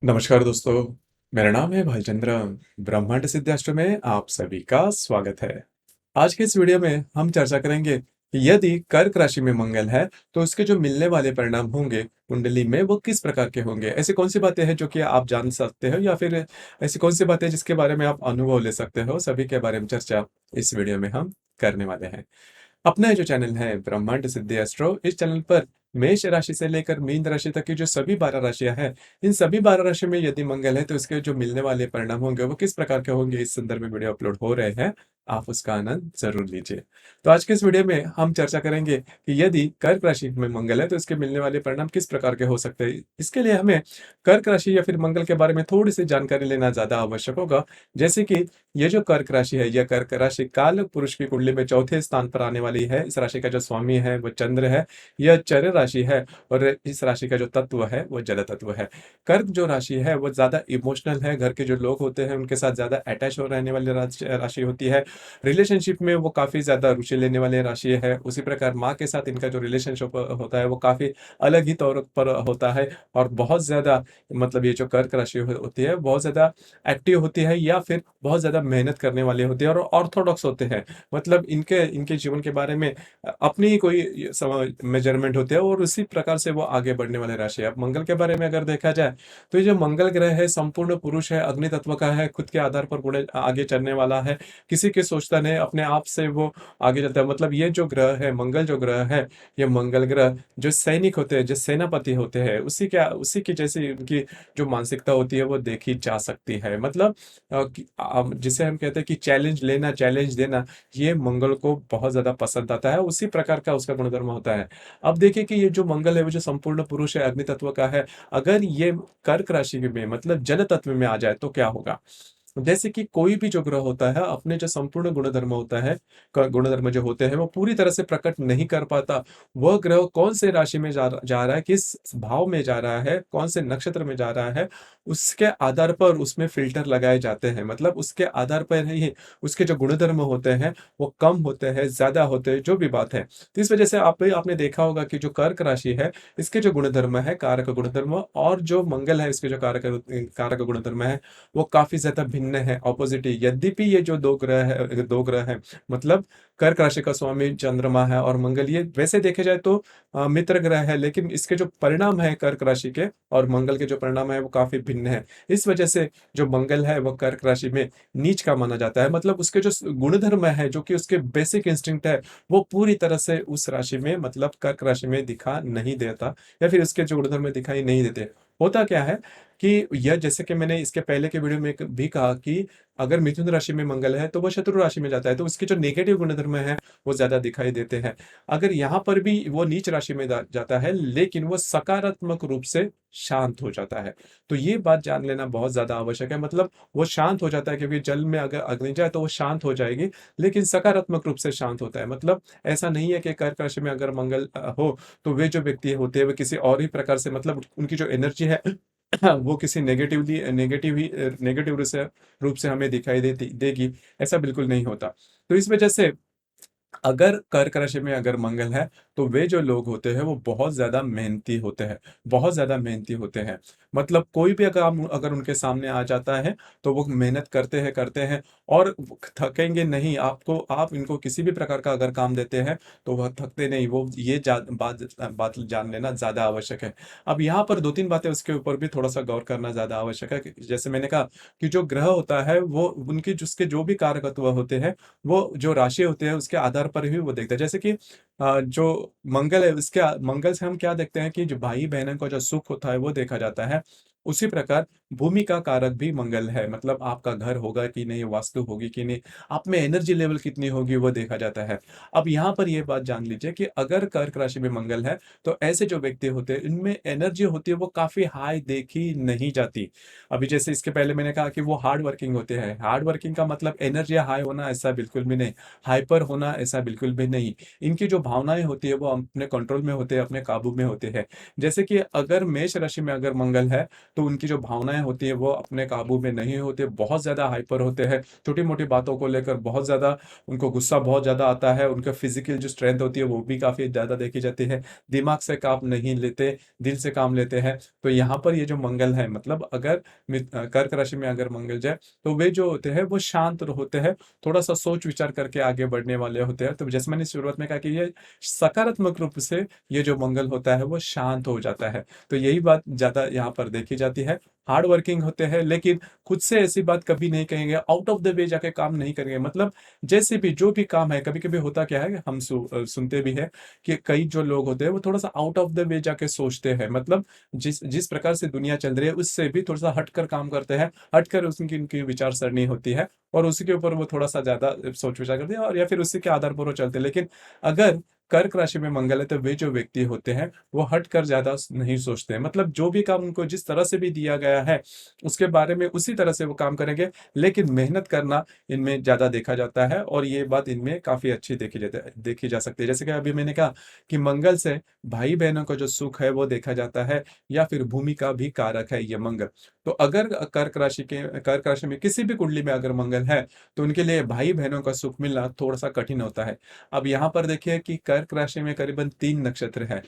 नमस्कार दोस्तों, मेरा नाम है भाईचंद्र। ब्रह्मांड सिद्धाश्रम में आप सभी का स्वागत है। आज के इस वीडियो में हम चर्चा करेंगे कि यदि कर्क राशि में मंगल है तो उसके जो मिलने वाले परिणाम होंगे कुंडली में वो किस प्रकार के होंगे। ऐसी कौन सी बातें हैं जो कि आप जान सकते हो या फिर ऐसी कौन सी बातें जिसके बारे में आप अनुभव ले सकते हो, सभी के बारे में चर्चा इस वीडियो में हम करने वाले हैं। अपना ये जो चैनल है ब्रह्मांड सिद्धि एस्ट्रो, इस चैनल पर मेष राशि से लेकर मीन राशि तक की जो सभी 12 राशियां हैं, इन सभी 12 राशि में यदि मंगल है तो इसके जो मिलने वाले परिणाम होंगे वो किस प्रकार के होंगे, इस संदर्भ में वीडियो अपलोड हो रहे हैं। आप उसका आनंद जरूर लीजिए। तो आज के इस वीडियो में हम चर्चा करेंगे कि यदि कर्क राशि में मंगल है तो इसके मिलने वाले परिणाम किस प्रकार के हो सकते हैं। इसके लिए हमें कर्क राशि या फिर मंगल के बारे में थोड़ी सी जानकारी लेना ज्यादा आवश्यक होगा। जैसे कि ये जो कर्क राशि है, यह कर्क राशि काल पुरुष की कुंडली में चौथे स्थान पर आने वाली है। इस राशि का जो स्वामी है वो चंद्र है। यह चर राशि है और इस राशि का जो तत्व है वो जल तत्व है। कर्क जो राशि है वो ज्यादा इमोशनल है। घर के जो लोग होते हैं उनके साथ ज्यादा अटैच हो रहने वाली राशि होती है। रिलेशनशिप में वो काफी ज्यादा रुचि लेने वाली राशि है। उसी प्रकार माँ के साथ इनका जो रिलेशनशिप होता है वो काफी अलग ही तौर पर होता है। और बहुत ज्यादा मतलब ये जो कर्क राशि होती है बहुत ज्यादा एक्टिव होती है या फिर बहुत ज्यादा मेहनत करने वाले होते हैं और ऑर्थोडॉक्स होते हैं। मतलब इनके इनके जीवन के बारे में अपनी ही कोई मेजरमेंट होते हैं और उसी प्रकार से वो आगे बढ़ने वाले राशि है। अब मंगल के बारे में अगर देखा जाए तो ये जो मंगल ग्रह है संपूर्ण पुरुष है, अग्नि तत्व का है, खुद के आधार पर गुणे आगे चलने वाला है। किसी की सोचता नहीं, अपने आप से वो आगे चलता है। मतलब ये जो ग्रह है, मंगल जो ग्रह है, ये मंगल ग्रह जो सैनिक होते हैं, जो सेनापति होते हैं, उसी की जैसी उनकी जो मानसिकता होती है वो देखी जा सकती है। मतलब जिसे हम कहते हैं कि चैलेंज लेना, चैलेंज देना, ये मंगल को बहुत ज्यादा पसंद आता है। उसी प्रकार का उसका गुणधर्म होता है। अब देखिए कि ये जो मंगल है वो जो संपूर्ण पुरुष है, अग्नि तत्व का है, अगर ये कर्क राशि में मतलब जल तत्व में आ जाए तो क्या होगा। जैसे कि कोई भी जो ग्रह होता है अपने जो संपूर्ण गुणधर्म होता है, गुणधर्म जो होते हैं वो पूरी तरह से प्रकट नहीं कर पाता। वह ग्रह कौन से राशि में जा रहा है, किस भाव में जा रहा है, कौन से नक्षत्र में जा रहा है, उसके आधार पर उसमें फिल्टर लगाए जाते हैं। मतलब उसके आधार पर ही उसके जो गुणधर्म होते हैं वो कम होते हैं, ज्यादा होते हैं, जो भी बात है। तो इस वजह से आपने देखा होगा कि जो कर्क राशि है इसके जो गुणधर्म है, कारक गुणधर्म, और जो मंगल है इसके जो कारक कारक गुणधर्म है वो काफी ज्यादा भिन्न है, ऑपोजिट है। यद्यपि ये जो दो ग्रह है मतलब कर्क राशि का स्वामी चंद्रमा है और मंगल, ये वैसे देखे जाए तो मित्र ग्रह है, लेकिन इसके जो परिणाम है कर्क राशि के और मंगल के जो परिणाम है वो काफी भिन्न है। इस वजह से जो मंगल है वो कर्क राशि में नीच का माना जाता है। मतलब उसके जो गुणधर्म है, जो कि उसके बेसिक इंस्टिंक्ट है, वो पूरी तरह से उस राशि में मतलब कर्क राशि में दिखा नहीं देता, या फिर उसके जो गुणधर्म दिखाई नहीं देते। होता क्या है कि यह, जैसे कि मैंने इसके पहले के वीडियो में भी कहा कि अगर मिथुन राशि में मंगल है तो वह शत्रु राशि में जाता है, तो उसके जो नेगेटिव गुणधर्म है वो ज्यादा दिखाई देते हैं। अगर यहाँ पर भी वो नीच राशि में जाता है लेकिन वो सकारात्मक रूप से शांत हो जाता है। तो ये बात जान लेना बहुत ज्यादा आवश्यक है। मतलब वो शांत हो जाता है क्योंकि जल में अगर अग्नि जाए तो वो शांत हो जाएगी, लेकिन सकारात्मक रूप से शांत होता है। मतलब ऐसा नहीं है कि कर्क राशि में अगर मंगल हो तो वे जो व्यक्ति होते हैं वे किसी और ही प्रकार से, मतलब उनकी जो एनर्जी है वो किसी नेगेटिव रूप से हमें दिखाई देगी। ऐसा बिल्कुल नहीं होता। तो इस वजह से अगर कर्क राशि में अगर मंगल है तो वे जो लोग होते हैं वो बहुत ज्यादा मेहनती होते हैं, बहुत ज्यादा मेहनती होते हैं। मतलब कोई भी अगर उनके सामने आ जाता है तो वो मेहनत करते हैं और थकेंगे नहीं। आप इनको किसी भी प्रकार का अगर काम देते हैं तो वह थकते नहीं। वो ये बात जान लेना ज्यादा आवश्यक है। अब यहाँ पर दो तीन बातें उसके ऊपर भी थोड़ा सा गौर करना ज्यादा आवश्यक है जैसे मैंने कहा कि जो ग्रह होता है वो उनकी जिसके जो भी कारकत्व होते हैं वो जो राशि होती है उसके आधार पर ही वो देखते हैं। जैसे कि जो मंगल है उसके मंगल से हम क्या देखते हैं कि जो भाई बहनों का जो सुख होता है वो देखा जाता है। उसी प्रकार भूमि का कारक भी मंगल है। मतलब आपका घर होगा कि नहीं, वास्तु होगी कि नहीं, आप में एनर्जी लेवल कितनी होगी वो देखा जाता है। अब यहाँ पर ये बात जान लीजिए कि अगर कर्क राशि में मंगल है तो ऐसे जो व्यक्ति होते हैं इनमें एनर्जी होती है वो काफी हाई देखी नहीं जाती। अभी जैसे इसके पहले मैंने कहा कि वो हार्ड वर्किंग होते हैं। हार्ड वर्किंग का मतलब एनर्जी हाई होना ऐसा बिल्कुल भी नहीं, हाइपर होना ऐसा बिल्कुल भी नहीं। इनकी जो भावनाएं होती है वो अपने कंट्रोल में होते हैं, अपने काबू में होते हैं। जैसे कि अगर मेष राशि में अगर मंगल है तो उनकी जो भावनाएं भावनाएं होती है वो अपने काबू में नहीं होते, बहुत ज़्यादा हाइपर होते हैं, छोटी मोटी बातों को लेकर बहुत ज़्यादा उनको गुस्सा बहुत ज़्यादा आता है, उनका फिजिकल जो स्ट्रेंथ होती है वो भी काफ़ी ज़्यादा देखी जाती है, दिमाग से काम नहीं लेते, दिल से काम लेते हैं। तो यहाँ पर ये जो मंगल है, मतलब अगर कर्क राशि में अगर मंगल जाए तो वे जो होते हैं वो शांत होते हैं, थोड़ा सा सोच विचार करके आगे बढ़ने वाले होते हैं। तो जैसे मैंने शुरुआत में कहा कि ये सकारात्मक रूप से ये जो मंगल होता है वो शांत हो जाता है। तो यही बात ज्यादा यहाँ पर देखी जाती है। हार्ड वर्किंग होते हैं लेकिन खुद से ऐसी बात कभी नहीं कहेंगे, आउट ऑफ द वे जाके काम नहीं करेंगे। मतलब जैसे भी जो भी काम है, कभी कभी होता क्या है, हम सुनते भी है कि कई जो लोग होते हैं वो थोड़ा सा आउट ऑफ द वे जाके सोचते हैं, मतलब जिस जिस प्रकार से दुनिया चल रही है उससे भी थोड़ा सा हटकर काम करते हैं, हटकर उनकी उनकी विचार सरणी होती है और उसी के ऊपर वो थोड़ा सा ज्यादा सोच विचार करते हैं और या फिर उसी के आधार पर वो चलते हैं। लेकिन अगर कर्क राशि में मंगल है तो वे जो व्यक्ति होते हैं वो हटकर ज्यादा नहीं सोचते हैं, मतलब जो भी काम उनको जिस तरह से भी दिया गया है उसके बारे में उसी तरह से वो काम करेंगे, लेकिन मेहनत करना इनमें ज्यादा देखा जाता है और ये बात इनमें काफी अच्छी देखी जा सकती है। जैसे कि अभी मैंने कहा कि मंगल से भाई बहनों का जो सुख है वो देखा जाता है, या फिर भूमि का भी कारक है ये मंगल। तो अगर कर्क राशि में किसी भी कुंडली में अगर मंगल है तो उनके लिए भाई बहनों का सुख मिलना थोड़ा सा कठिन होता है। अब यहाँ पर देखिए कि कर्क राशि में करीबन 3 नक्षत्र है,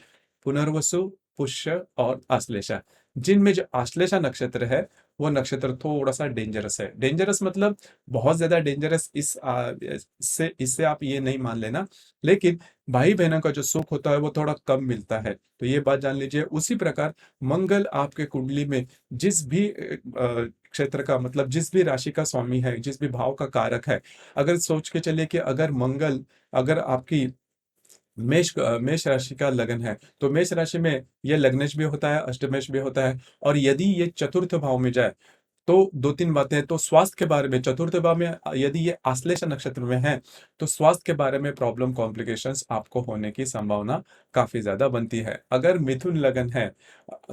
पुनर्वसु, पुष्य और आश्लेषा। जिनमें जो आश्लेषा नक्षत्र है वो नक्षत्र थोड़ा सा डेंजरस है। डेंजरस मतलब बहुत ज्यादा डेंजरस इससे आप ये नहीं मान लेना, लेकिन भाई बहनों का जो सुख होता है वो थोड़ा कम मिलता है, तो ये बात जान लीजिए। उसी प्रकार मंगल आपके कुंडली में जिस भी क्षेत्र का, मतलब जिस भी राशि का स्वामी है, जिस भी भाव का कारक है, अगर सोच के चलिए कि अगर मंगल, अगर आपकी मेष राशि का लगन है तो मेष राशि में यह लग्नेश भी होता है, अष्टमेश भी होता है, और यदि ये चतुर्थ भाव में जाए तो दो तीन बातें हैं। तो स्वास्थ्य के बारे में चतुर्थ भाव में यदि ये आश्लेषा नक्षत्र में है तो स्वास्थ्य के बारे में प्रॉब्लम कॉम्प्लिकेशंस आपको होने की संभावना काफी ज्यादा बनती है। अगर मिथुन लगन है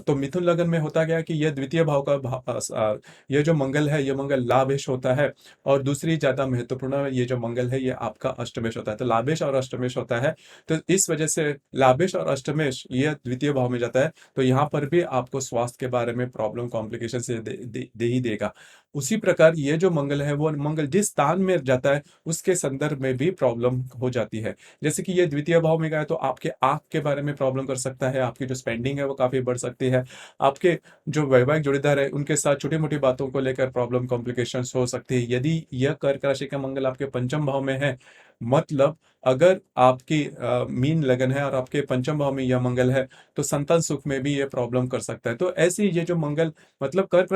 तो मिथुन लगन में होता क्या है कि यह द्वितीय भाव का ये जो मंगल है ये मंगल लाभेश होता है, और दूसरी ज्यादा महत्वपूर्ण ये जो मंगल है ये आपका अष्टमेश होता है। तो लाभेश और अष्टमेश होता है, तो इस वजह से लाभेश और अष्टमेश ये द्वितीय भाव में जाता है, तो यहाँ पर भी आपको स्वास्थ्य के बारे में प्रॉब्लम कॉम्प्लिकेशन से दे ही देगा। उसी प्रकार ये जो मंगल है वो मंगल जिस स्थान में जाता है उसके संदर्भ में भी प्रॉब्लम हो जाती है। जैसे कि ये द्वितीय भाव में गया तो आपके आंख के बारे में प्रॉब्लम कर सकता है, आपकी जो स्पेंडिंग है वो काफी बढ़ सकती है, आपके जो वैवाहिक जोड़ीदार है उनके साथ छोटी मोटी बातों को लेकर प्रॉब्लम कॉम्प्लिकेशंस हो सकती है। यदि यह कर्क राशि का मंगल आपके पंचम भाव में है, मतलब अगर आपकी मीन लगन है और आपके पंचम भाव में यह मंगल है तो संतान सुख में भी ये प्रॉब्लम कर सकता है। तो ऐसी ये जो मंगल, मतलब कर्क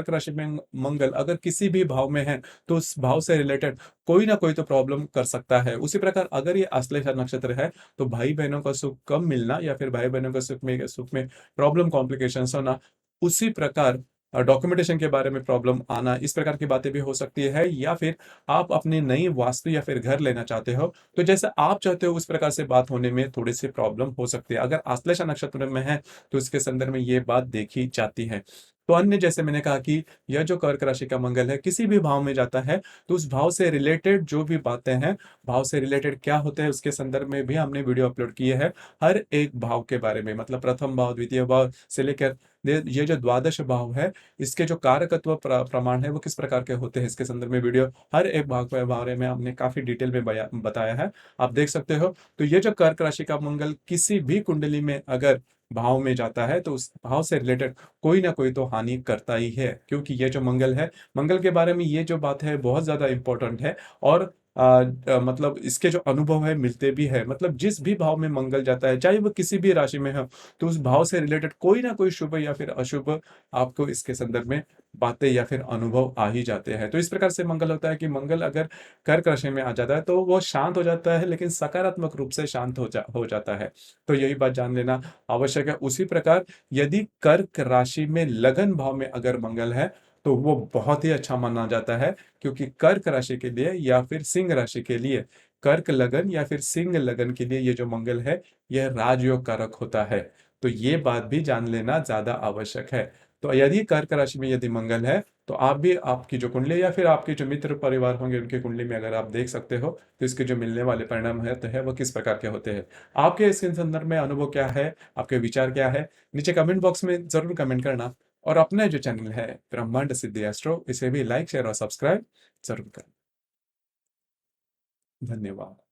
राशि में मंगल अगर किसी भी भाव में है तो उस भाव से रिलेटेड कोई ना कोई तो प्रॉब्लम कर सकता है। उसी प्रकार अगर ये आश्लेषा नक्षत्र है तो भाई बहनों का सुख कम मिलना या फिर भाई बहनों का सुख में प्रॉब्लम कॉम्प्लिकेशंस होना, उसी प्रकार डॉक्यूमेंटेशन के बारे में प्रॉब्लम आना, इस प्रकार की बातें भी हो सकती है। या फिर आप अपनी नई वास्तु या फिर घर लेना चाहते हो तो जैसे आप चाहते हो उस प्रकार से बात होने में थोड़ी सी प्रॉब्लम हो सकती है। अगर आश्लेषा नक्षत्र में है तो इसके संदर्भ में ये बात देखी जाती है। तो अन्य जैसे मैंने कहा कि यह जो कर्क राशि का मंगल है किसी भी भाव में जाता है तो उस भाव से रिलेटेड जो भी बातें हैं, भाव से रिलेटेड क्या होते हैं उसके संदर्भ में भी हमने वीडियो अपलोड किए हैं। हर एक भाव के बारे में, मतलब प्रथम भाव, द्वितीय भाव से लेकर ये जो द्वादश भाव है इसके जो कारकत्व प्रमाण है वो किस प्रकार के होते हैं, इसके संदर्भ में वीडियो हर एक भाग के बारे में हमने काफी डिटेल में बताया है, आप देख सकते हो। तो ये जो कर्क राशि का मंगल किसी भी कुंडली में अगर भाव में जाता है तो उस भाव से रिलेटेड कोई ना कोई तो हानि करता ही है, क्योंकि ये जो मंगल है, मंगल के बारे में ये जो बात है बहुत ज्यादा इंपॉर्टेंट है। और मतलब इसके जो अनुभव है मिलते भी है, मतलब जिस भी भाव में मंगल जाता है चाहे वो किसी भी राशि में हो तो उस भाव से रिलेटेड कोई ना कोई शुभ या फिर अशुभ आपको इसके संदर्भ में बातें या फिर अनुभव आ ही जाते हैं। तो इस प्रकार से मंगल होता है कि मंगल अगर कर्क राशि में आ जाता है तो वो शांत हो जाता है, लेकिन सकारात्मक रूप से शांत हो जाता है। तो यही बात जान लेना आवश्यक है। उसी प्रकार यदि कर्क राशि में लगन भाव में अगर मंगल है तो वो बहुत ही अच्छा माना जाता है, क्योंकि कर्क राशि के लिए या फिर सिंह राशि के लिए, कर्क लगन या फिर सिंह लगन के लिए ये जो मंगल है यह राजयोग कारक होता है। तो ये बात भी जान लेना ज्यादा आवश्यक है। तो यदि कर्क राशि में यदि मंगल है तो आप भी आपकी जो कुंडली या फिर आपके जो मित्र परिवार होंगे उनकी कुंडली में अगर आप देख सकते हो तो इसके जो मिलने वाले परिणाम है तो है वो किस प्रकार के होते हैं। आपके इसके संदर्भ में अनुभव क्या है, आपके विचार क्या है, नीचे कमेंट बॉक्स में जरूर कमेंट करना। और अपना जो चैनल है ब्रह्मांड सिद्धि एस्ट्रो, इसे भी लाइक शेयर और सब्सक्राइब जरूर करें। धन्यवाद।